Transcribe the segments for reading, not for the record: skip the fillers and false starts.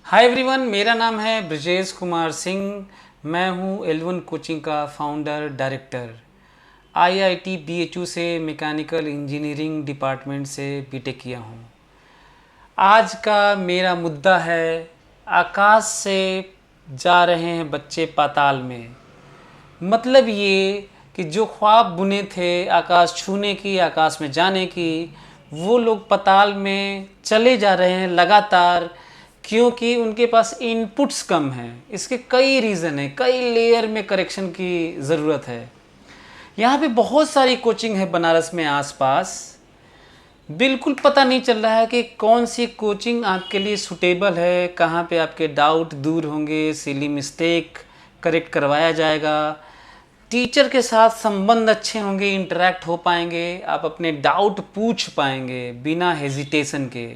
Hi everyone, मेरा नाम है ब्रजेश कुमार सिंह। मैं हूँ L1 कोचिंग का फाउंडर डायरेक्टर। IIT BHU से मैकेनिकल इंजीनियरिंग डिपार्टमेंट से बीटेक किया हूँ। आज का मेरा मुद्दा है आकाश से जा रहे हैं बच्चे पाताल में। मतलब ये कि जो ख्वाब बुने थे आकाश छूने की, आकाश में जाने की, वो लोग पाताल में चले जा रहे हैं लगातार, क्योंकि उनके पास इनपुट्स कम हैं। इसके कई रीज़न हैं, कई लेयर में करेक्शन की ज़रूरत है। यहाँ पे बहुत सारी कोचिंग है बनारस में आसपास। बिल्कुल पता नहीं चल रहा है कि कौन सी कोचिंग आपके लिए सूटेबल है, कहाँ पे आपके डाउट दूर होंगे, सिली मिस्टेक करेक्ट करवाया जाएगा, टीचर के साथ संबंध अच्छे होंगे, इंटरेक्ट हो पाएंगे, आप अपने डाउट पूछ पाएंगे बिना हेजिटेशन के।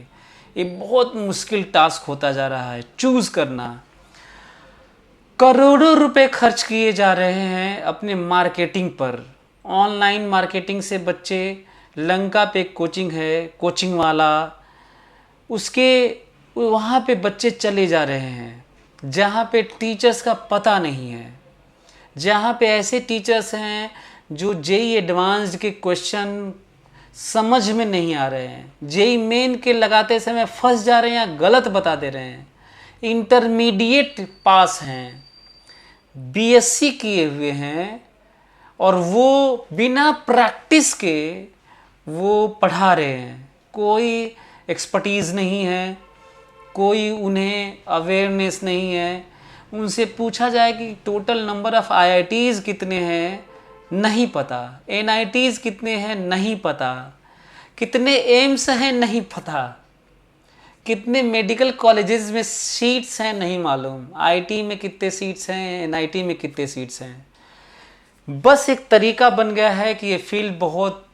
ये बहुत मुश्किल टास्क होता जा रहा है चूज़ करना। करोड़ों रुपए खर्च किए जा रहे हैं अपने मार्केटिंग पर। ऑनलाइन मार्केटिंग से बच्चे, लंका पे कोचिंग है, कोचिंग वाला, उसके वहाँ पे बच्चे चले जा रहे हैं जहाँ पे टीचर्स का पता नहीं है, जहाँ पे ऐसे टीचर्स हैं जो जेई एडवांस्ड के क्वेश्चन समझ में नहीं आ रहे हैं, जेई मेन के लगाते समय फंस जा रहे हैं या गलत बता दे रहे हैं, इंटरमीडिएट पास हैं, बीएससी किए हुए हैं और वो बिना प्रैक्टिस के वो पढ़ा रहे हैं। कोई एक्सपर्टीज़ नहीं है, कोई उन्हें अवेयरनेस नहीं है। उनसे पूछा जाए कि टोटल नंबर ऑफ़ IITs कितने हैं, नहीं पता। NITs कितने हैं, नहीं पता। कितने एम्स हैं, नहीं पता। कितने मेडिकल कॉलेजेस में सीट्स हैं, नहीं मालूम। IT में कितने सीट्स हैं, NIT में कितने सीट्स हैं। बस एक तरीका बन गया है कि ये फील्ड बहुत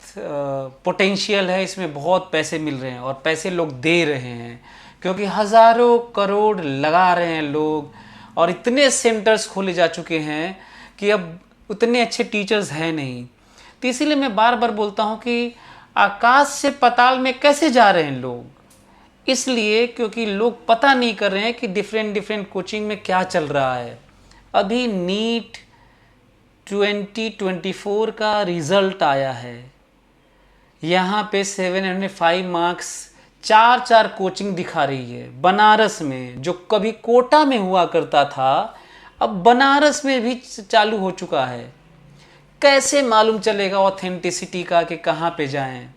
पोटेंशियल है, इसमें बहुत पैसे मिल रहे हैं और पैसे लोग दे रहे हैं, क्योंकि हज़ारों करोड़ लगा रहे हैं लोग और इतने सेंटर्स खोले जा चुके हैं कि अब उतने अच्छे टीचर्स हैं नहीं। तो इसीलिए मैं बार बार बोलता हूँ कि आकाश से पाताल में कैसे जा रहे हैं लोग, इसलिए क्योंकि लोग पता नहीं कर रहे हैं कि डिफरेंट कोचिंग में क्या चल रहा है। अभी नीट 2024 का रिज़ल्ट आया है। यहाँ पे 705 मार्क्स चार कोचिंग दिखा रही है बनारस में। जो कभी कोटा में हुआ करता था अब बनारस में भी चालू हो चुका है। कैसे मालूम चलेगा ऑथेंटिसिटी का कि कहाँ पे जाएं?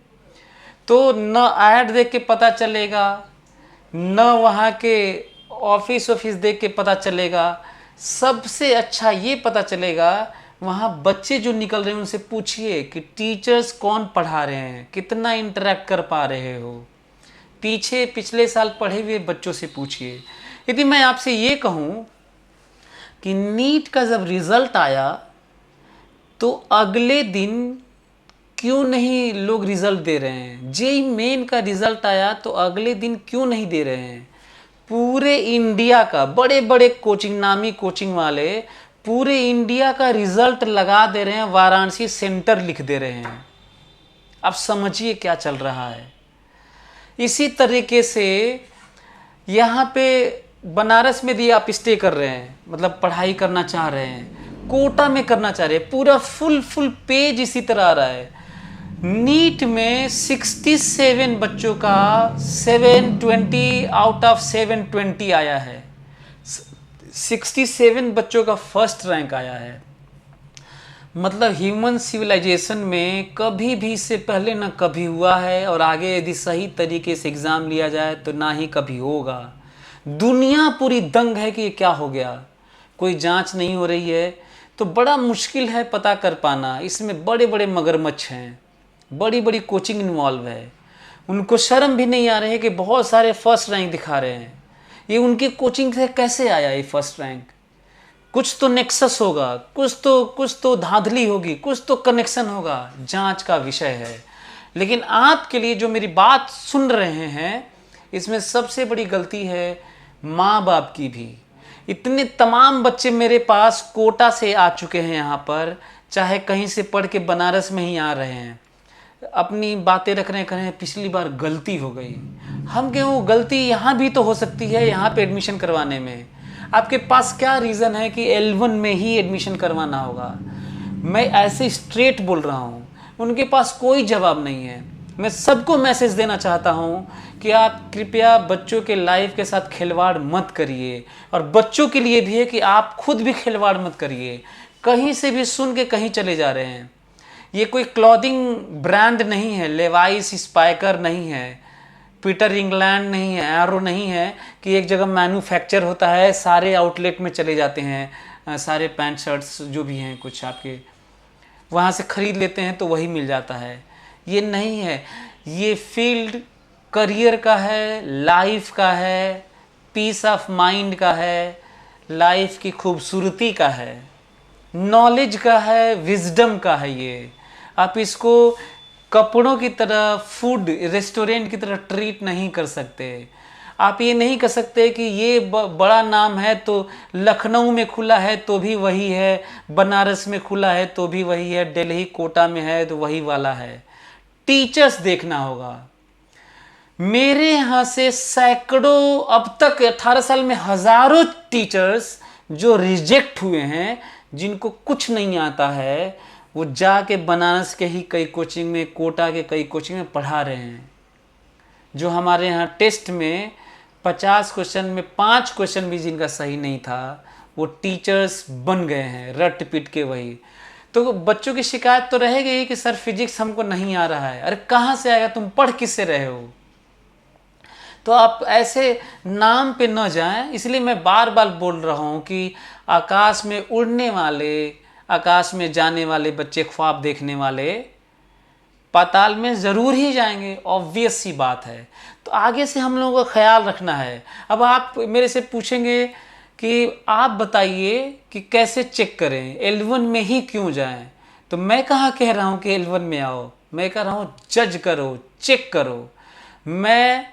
तो न ऐड देख के पता चलेगा, न वहाँ के ऑफिस देख के पता चलेगा। सबसे अच्छा ये पता चलेगा वहाँ बच्चे जो निकल रहे हैं उनसे पूछिए कि टीचर्स कौन पढ़ा रहे हैं, कितना इंटरेक्ट कर पा रहे हो। पिछले साल पढ़े हुए बच्चों से पूछिए। यदि मैं आपसे ये कहूँ कि नीट का जब रिज़ल्ट आया तो अगले दिन क्यों नहीं लोग रिज़ल्ट दे रहे हैं? जेई मेन का रिज़ल्ट आया तो अगले दिन क्यों नहीं दे रहे हैं? पूरे इंडिया का, बड़े बड़े कोचिंग, नामी कोचिंग वाले पूरे इंडिया का रिज़ल्ट लगा दे रहे हैं, वाराणसी सेंटर लिख दे रहे हैं। अब समझिए क्या चल रहा है। इसी तरीके से यहाँ पे बनारस में भी आप स्टे कर रहे हैं, मतलब पढ़ाई करना चाह रहे हैं, कोटा में करना चाह रहे हैं, पूरा फुल पेज इसी तरह आ रहा है। नीट में 67 बच्चों का 720 आउट ऑफ 720 आया है। 67 बच्चों का फर्स्ट रैंक आया है। मतलब ह्यूमन सिविलाइजेशन में कभी भी इससे पहले ना कभी हुआ है और आगे यदि सही तरीके से एग्ज़ाम लिया जाए तो ना ही कभी होगा। दुनिया पूरी दंग है कि ये क्या हो गया। कोई जांच नहीं हो रही है तो बड़ा मुश्किल है पता कर पाना। इसमें बड़े बड़े मगरमच्छ हैं, बड़ी बड़ी कोचिंग इन्वॉल्व है। उनको शर्म भी नहीं आ रही है कि बहुत सारे फर्स्ट रैंक दिखा रहे हैं। ये उनकी कोचिंग से कैसे आया ये फर्स्ट रैंक? कुछ तो नेक्सस होगा, कुछ तो धांधली होगी, कुछ तो कनेक्शन होगा। जांच का विषय है। लेकिन आपके लिए जो मेरी बात सुन रहे हैं, इसमें सबसे बड़ी गलती है माँ बाप की भी। इतने तमाम बच्चे मेरे पास कोटा से आ चुके हैं यहाँ पर, चाहे कहीं से पढ़ के बनारस में ही आ रहे हैं। अपनी बातें रख रहे हैं, कह रहे हैं पिछली बार गलती हो गई। हम कहें वो गलती यहाँ भी तो हो सकती है, यहाँ पे एडमिशन करवाने में आपके पास क्या रीज़न है कि L1 में ही एडमिशन करवाना होगा? मैं ऐसे स्ट्रेट बोल रहा हूँ, उनके पास कोई जवाब नहीं है। मैं सबको मैसेज देना चाहता हूँ कि आप कृपया बच्चों के लाइफ के साथ खिलवाड़ मत करिए, और बच्चों के लिए भी है कि आप खुद भी खिलवाड़ मत करिए। कहीं से भी सुन के कहीं चले जा रहे हैं। ये कोई क्लॉथिंग ब्रांड नहीं है, लेवाइस स्पाइकर नहीं है, पीटर इंग्लैंड नहीं है, एरो नहीं है कि एक जगह मैन्युफैक्चर होता है, सारे आउटलेट में चले जाते हैं, सारे पैंट शर्ट्स जो भी हैं कुछ आपके वहाँ से ख़रीद लेते हैं तो वही मिल जाता है। ये नहीं है। ये फील्ड करियर का है, लाइफ का है, पीस ऑफ माइंड का है, लाइफ की खूबसूरती का है, नॉलेज का है, विजडम का है। ये आप इसको कपड़ों की तरह, फूड रेस्टोरेंट की तरह ट्रीट नहीं कर सकते। आप ये नहीं कर सकते कि ये बड़ा नाम है तो लखनऊ में खुला है तो भी वही है, बनारस में खुला है तो भी वही है, दिल्ली कोटा में है तो वही वाला है। टीचर्स देखना होगा। मेरे यहाँ से सैकड़ों, अब तक 18 साल में हजारों टीचर्स जो रिजेक्ट हुए हैं, जिनको कुछ नहीं आता है, वो जाके बनारस के ही कई कोचिंग में, कोटा के कई कोचिंग में पढ़ा रहे हैं। जो हमारे यहाँ टेस्ट में 50 क्वेश्चन में 5 क्वेश्चन भी जिनका सही नहीं था, वो टीचर्स बन गए हैं रट पिट के वही। तो बच्चों की शिकायत तो रहेगी ही कि सर फिजिक्स हमको नहीं आ रहा है। अरे कहाँ से आएगा, तुम पढ़ किससे रहे हो? तो आप ऐसे नाम पे न जाएं। इसलिए मैं बार बार बोल रहा हूँ कि आकाश में उड़ने वाले, आकाश में जाने वाले बच्चे, ख्वाब देखने वाले पाताल में ज़रूर ही जाएंगे, ऑब्वियस सी बात है। तो आगे से हम लोगों का ख्याल रखना है। अब आप मेरे से पूछेंगे कि आप बताइए कि कैसे चेक करें, L1 में ही क्यों जाएं? तो मैं कहाँ कह रहा हूँ कि L1 में आओ, मैं कह रहा हूँ जज करो, चेक करो। मैं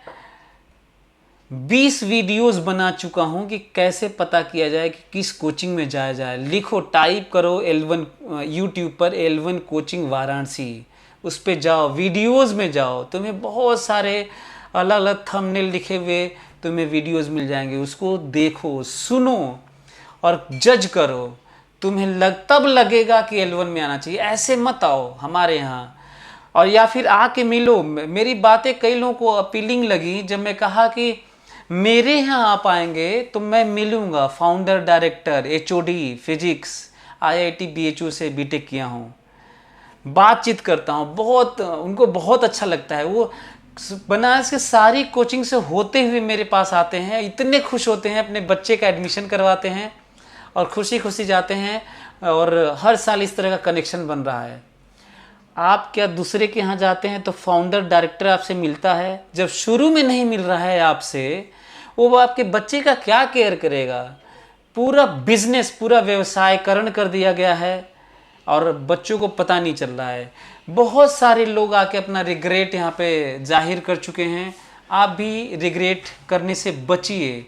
20 वीडियोस बना चुका हूं कि कैसे पता किया जाए कि किस कोचिंग में जाया जाए। लिखो, टाइप करो L1, यूट्यूब पर L1 कोचिंग वाराणसी, उस पे जाओ, वीडियोस में जाओ, तुम्हें बहुत सारे अलग अलग थंबनेल लिखे हुए तुम्हें वीडियोस मिल जाएंगे। उसको देखो, सुनो और जज करो। तुम्हें तब लगेगा कि L1 में आना चाहिए। ऐसे मत आओ हमारे यहाँ, और या फिर आके मिलो। मेरी बातें कई लोगों को अपीलिंग लगी जब मैं कहा कि मेरे यहाँ आप आएंगे तो मैं मिलूँगा founder director HOD physics, IIT BHU से बीटेक किया हूँ, बातचीत करता हूँ, बहुत उनको बहुत अच्छा लगता है। वो बनारस के सारी कोचिंग से होते हुए मेरे पास आते हैं, इतने खुश होते हैं, अपने बच्चे का एडमिशन करवाते हैं और खुशी खुशी जाते हैं। और हर साल इस तरह का कनेक्शन बन रहा है। आप क्या दूसरे के यहाँ जाते हैं तो फाउंडर डायरेक्टर आपसे मिलता है? जब शुरू में नहीं मिल रहा है आपसे, वो आपके बच्चे का क्या केयर करेगा? पूरा बिजनेस, पूरा व्यवसायकरण कर दिया गया है और बच्चों को पता नहीं चल रहा है। बहुत सारे लोग आके अपना रिग्रेट यहाँ पे जाहिर कर चुके हैं। आप भी रिग्रेट करने से बचिए।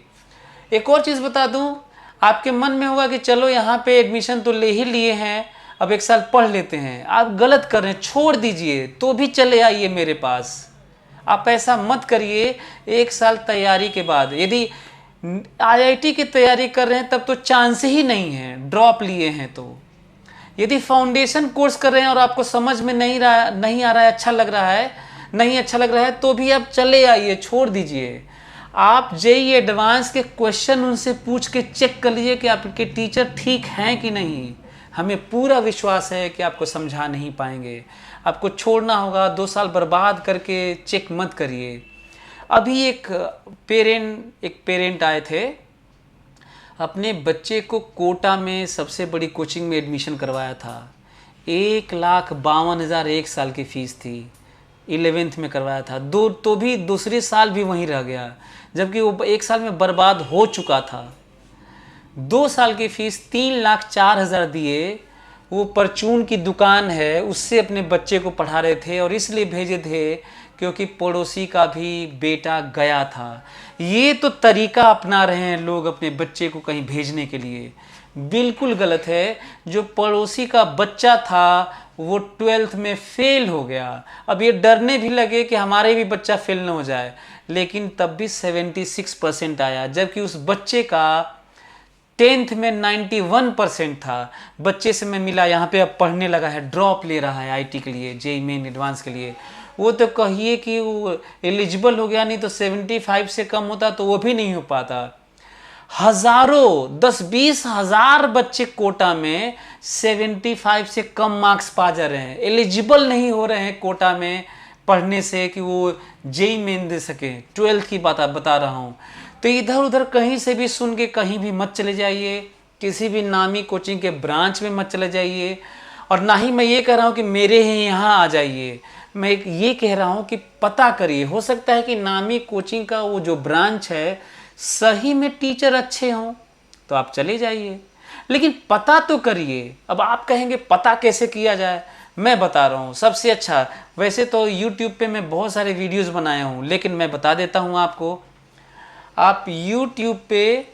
एक और चीज़ बता दूँ, आपके मन में होगा कि चलो यहाँ पे एडमिशन तो ले ही लिए हैं, अब 1 साल पढ़ लेते हैं। आप गलत कर रहे हैं, छोड़ दीजिए, तो भी चले आइए मेरे पास। आप ऐसा मत करिए। 1 साल तैयारी के बाद, यदि IIT की तैयारी कर रहे हैं तब तो चांस ही नहीं है, ड्रॉप लिए हैं तो। यदि फाउंडेशन कोर्स कर रहे हैं और आपको समझ में नहीं आ रहा है, अच्छा लग रहा है तो भी आप चले आइए, छोड़ दीजिए। आप JEE एडवांस के क्वेश्चन उनसे पूछ के चेक कर लीजिए कि आपके टीचर ठीक हैं कि नहीं। हमें पूरा विश्वास है कि आपको समझा नहीं पाएंगे। आपको छोड़ना होगा, 2 साल बर्बाद करके चेक मत करिए। अभी एक पेरेंट आए थे, अपने बच्चे को कोटा में सबसे बड़ी कोचिंग में एडमिशन करवाया था। 1,52,000 1 साल की फ़ीस थी। 11th में करवाया था, तो भी दूसरे साल भी वहीं रह गया, जबकि वो 1 साल में बर्बाद हो चुका था। 2 साल की फ़ीस 3,04,000 दिए। वो परचून की दुकान है, उससे अपने बच्चे को पढ़ा रहे थे, और इसलिए भेजे थे क्योंकि पड़ोसी का भी बेटा गया था। ये तो तरीका अपना रहे हैं लोग अपने बच्चे को कहीं भेजने के लिए। बिल्कुल गलत है। जो पड़ोसी का बच्चा था वो 12th में फेल हो गया। अब ये डरने भी लगे कि हमारे भी बच्चा फेल ना हो जाए, लेकिन तब भी 76% आया, जबकि उस बच्चे का 10th में 91% था। बच्चे से मैं मिला, यहाँ पे अब पढ़ने लगा है, ड्रॉप ले रहा है आईटी के लिए, जेईई मेन एडवांस के लिए। वो तो कहिए कि वो एलिजिबल हो गया, नहीं तो 75 से कम होता तो वो भी नहीं हो पाता। हजारों 10-20 हजार बच्चे कोटा में 75 से कम मार्क्स पा जा रहे हैं, एलिजिबल नहीं हो रहे हैं कोटा में पढ़ने से कि वो जेईई मेन दे सके। 12th की बात बता रहा हूँ। तो इधर उधर कहीं से भी सुन के कहीं भी मत चले जाइए, किसी भी नामी कोचिंग के ब्रांच में मत चले जाइए। और ना ही मैं ये कह रहा हूँ कि मेरे ही यहाँ आ जाइए, मैं ये कह रहा हूँ कि पता करिए। हो सकता है कि नामी कोचिंग का वो जो ब्रांच है सही में टीचर अच्छे हों तो आप चले जाइए, लेकिन पता तो करिए। अब आप कहेंगे पता कैसे किया जाए, मैं बता रहा हूँ सबसे अच्छा। वैसे तो YouTube पे मैं बहुत सारे वीडियोस बनाया हूँ, लेकिन मैं बता देता हूँ आपको। आप YouTube पे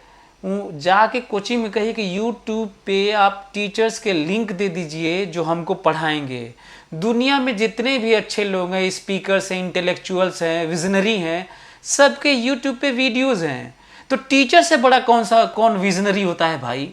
जाके कोचिंग में कहिए कि YouTube पे आप टीचर्स के लिंक दे दीजिए जो हमको पढ़ाएंगे। दुनिया में जितने भी अच्छे लोग हैं, स्पीकर्स हैं, इंटेलेक्चुअल्स हैं, विजनरी हैं, सबके YouTube पे वीडियोस हैं। तो टीचर से बड़ा कौन विजनरी होता है भाई।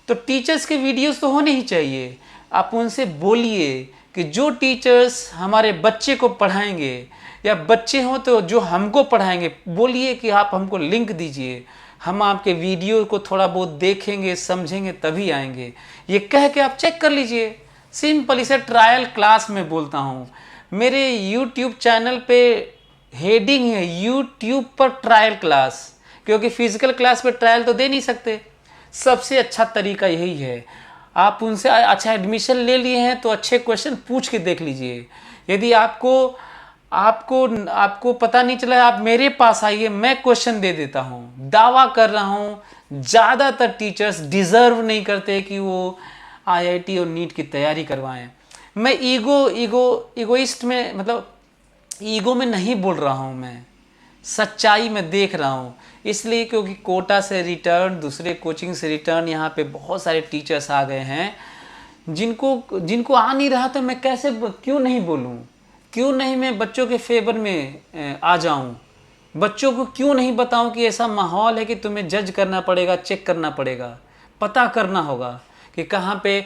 तो टीचर्स के वीडियोस तो होने ही चाहिए। आप उनसे बोलिए कि जो टीचर्स हमारे बच्चे को पढ़ाएंगे, या बच्चे हों तो जो हमको पढ़ाएंगे, बोलिए कि आप हमको लिंक दीजिए, हम आपके वीडियो को थोड़ा बहुत देखेंगे, समझेंगे, तभी आएंगे। ये कह के आप चेक कर लीजिए। सिंपल, इसे ट्रायल क्लास में बोलता हूँ। मेरे YouTube चैनल पे हेडिंग है YouTube पर ट्रायल क्लास, क्योंकि फिजिकल क्लास पे ट्रायल तो दे नहीं सकते। सबसे अच्छा तरीका यही है, आप उनसे अच्छा एडमिशन ले लिए हैं तो अच्छे क्वेश्चन पूछ के देख लीजिए। यदि आपको पता नहीं चला, आप मेरे पास आइए, मैं क्वेश्चन दे देता हूँ। दावा कर रहा हूँ ज़्यादातर टीचर्स डिज़र्व नहीं करते कि वो IIT और नीट की तैयारी करवाएं। मैं ईगोइस्ट में, मतलब ईगो में नहीं बोल रहा हूँ, मैं सच्चाई में देख रहा हूँ। इसलिए क्योंकि कोटा से रिटर्न, दूसरे कोचिंग से रिटर्न, यहाँ पे बहुत सारे टीचर्स आ गए हैं जिनको आ नहीं रहा, तो मैं कैसे क्यों नहीं बोलूँ, क्यों नहीं मैं बच्चों के फेवर में आ जाऊँ, बच्चों को क्यों नहीं बताऊँ कि ऐसा माहौल है कि तुम्हें जज करना पड़ेगा, चेक करना पड़ेगा, पता करना होगा कि कहाँ पे।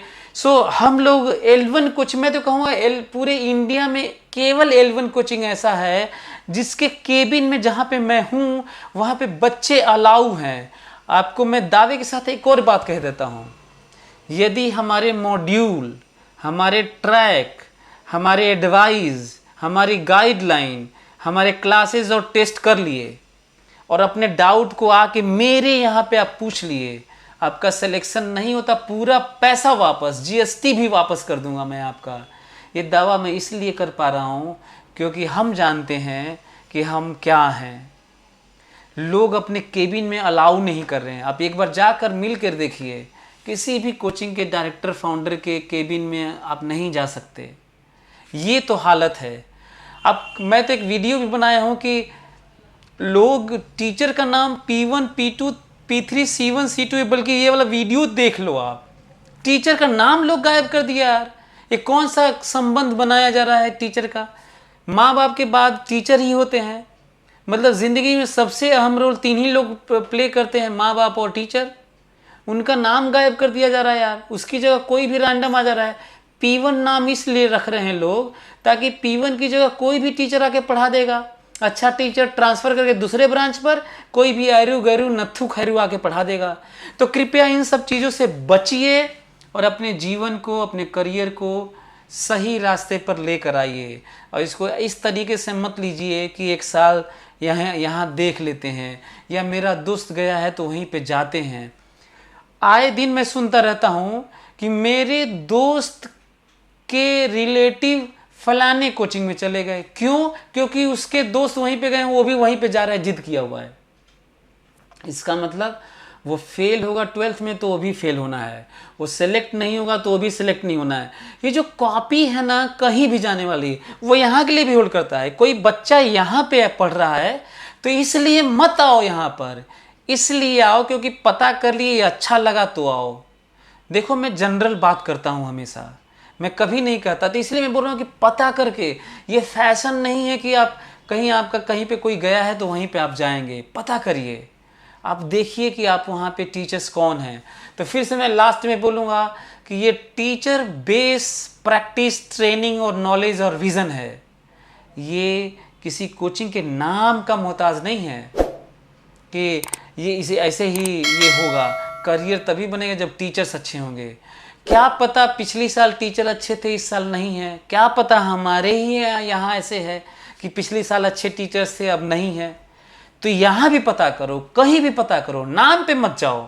हम लोग L1 कोचिंग, मैं तो कहूँगा पूरे इंडिया में केवल L1 कोचिंग ऐसा है जिसके केबिन में, जहाँ पे मैं हूँ, वहाँ पे बच्चे अलाउ हैं। आपको मैं दावे के साथ एक और बात कह देता हूँ, यदि हमारे मॉड्यूल, हमारे ट्रैक, हमारे एडवाइस, हमारी गाइडलाइन, हमारे क्लासेस और टेस्ट कर लिए और अपने डाउट को आके मेरे यहाँ पे आप पूछ लिए, आपका सिलेक्शन नहीं होता, पूरा पैसा वापस, GST भी वापस कर दूंगा मैं आपका। ये दावा मैं इसलिए कर पा रहा हूँ क्योंकि हम जानते हैं कि हम क्या हैं। लोग अपने केबिन में अलाउ नहीं कर रहे हैं। आप एक बार जाकर मिल कर देखिए, किसी भी कोचिंग के डायरेक्टर फाउंडर के केबिन में आप नहीं जा सकते। ये तो हालत है। अब मैं तो एक वीडियो भी बनाया हूँ कि लोग टीचर का नाम P1 P2 P3 C1 C2, बल्कि ये वाला वीडियो देख लो आप, टीचर का नाम लोग गायब कर दिया यार। ये कौन सा संबंध बनाया जा रहा है टीचर का। माँ बाप के बाद टीचर ही होते हैं, मतलब ज़िंदगी में सबसे अहम रोल 3 ही लोग प्ले करते हैं, माँ बाप और टीचर। उनका नाम गायब कर दिया जा रहा है यार, उसकी जगह कोई भी रैंडम आ जा रहा है। P1 नाम इसलिए रख रहे हैं लोग ताकि P1 की जगह कोई भी टीचर आके पढ़ा देगा। अच्छा टीचर ट्रांसफ़र करके दूसरे ब्रांच पर कोई भी आयरू गैरू नत्थू खैरू आके पढ़ा देगा। तो कृपया इन सब चीज़ों से बचिए और अपने जीवन को, अपने करियर को सही रास्ते पर लेकर आइए। और इसको इस तरीके से मत लीजिए कि एक साल यहाँ देख लेते हैं, या मेरा दोस्त गया है तो वहीं पे जाते हैं। आए दिन मैं सुनता रहता हूँ कि मेरे दोस्त के रिलेटिव फलाने कोचिंग में चले गए। क्यों? क्योंकि उसके दोस्त वहीं पे गए, वो भी वहीं पे जा रहा है, जिद किया हुआ है। इसका मतलब वो फेल होगा 12th में तो वो भी फेल होना है, वो सेलेक्ट नहीं होगा तो वो भी सेलेक्ट नहीं होना है। ये जो कॉपी है ना कहीं भी जाने वाली, वो यहाँ के लिए भी होल्ड करता है। कोई बच्चा यहाँ पे पढ़ रहा है तो इसलिए मत आओ यहाँ पर, इसलिए आओ क्योंकि पता कर लिए अच्छा लगा तो आओ। देखो मैं जनरल बात करता हूँ हमेशा, मैं कभी नहीं कहता। तो इसलिए मैं बोल रहा हूँ कि पता करके, ये फैशन नहीं है कि आप कहीं, आपका कहीं पे कोई गया है तो वहीं पे आप जाएंगे। पता करिए, आप देखिए कि आप वहाँ पे टीचर्स कौन हैं। तो फिर से मैं लास्ट में बोलूँगा कि ये टीचर बेस प्रैक्टिस, ट्रेनिंग और नॉलेज और विज़न है। ये किसी कोचिंग के नाम का मोहताज नहीं है कि ये इसे ऐसे ही ये होगा। करियर तभी बनेगा जब टीचर्स अच्छे होंगे। क्या पता पिछली साल टीचर अच्छे थे, इस साल नहीं है। क्या पता हमारे ही यहाँ ऐसे है कि पिछली साल अच्छे टीचर्स थे, अब नहीं है। तो यहाँ भी पता करो, कहीं भी पता करो, नाम पे मत जाओ।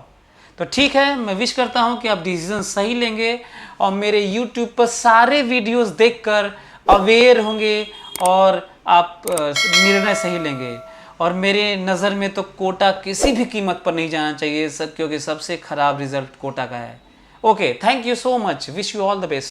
तो ठीक है, मैं विश करता हूँ कि आप डिसीजन सही लेंगे और मेरे YouTube पर सारे वीडियोस देखकर अवेयर होंगे और आप निर्णय सही लेंगे। और मेरे नज़र में तो कोटा किसी भी कीमत पर नहीं जाना चाहिए, क्योंकि सबसे खराब रिजल्ट कोटा का है। Okay, thank you so much, wish you all the best.